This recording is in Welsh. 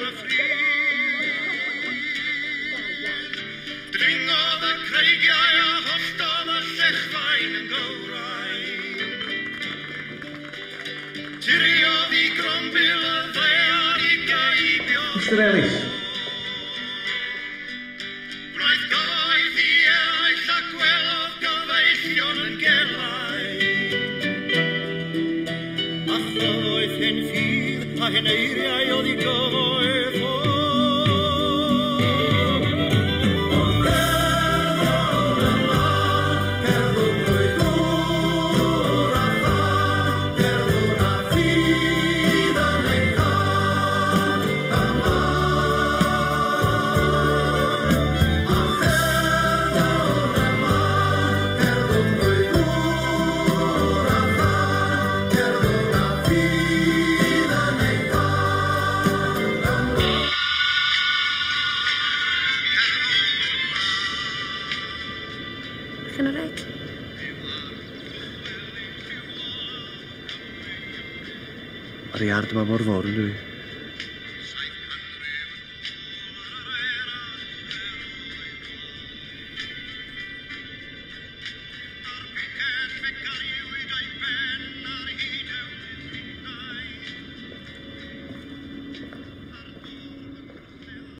y ffryd. Dringodd y creigiau a hostodd y sechfain yn gywraig. Tiriodd I grombil y ddear I gaibio. Mr Ellis. Gwnaeth gyfoeth I eraill a gwelodd gyfeillion yn gelai. A thyfoeth hen ffydd a hen eiriau oedd I gyfoeth o. Yn yr egg. Ar ei ard yma mor fawr yn dwi.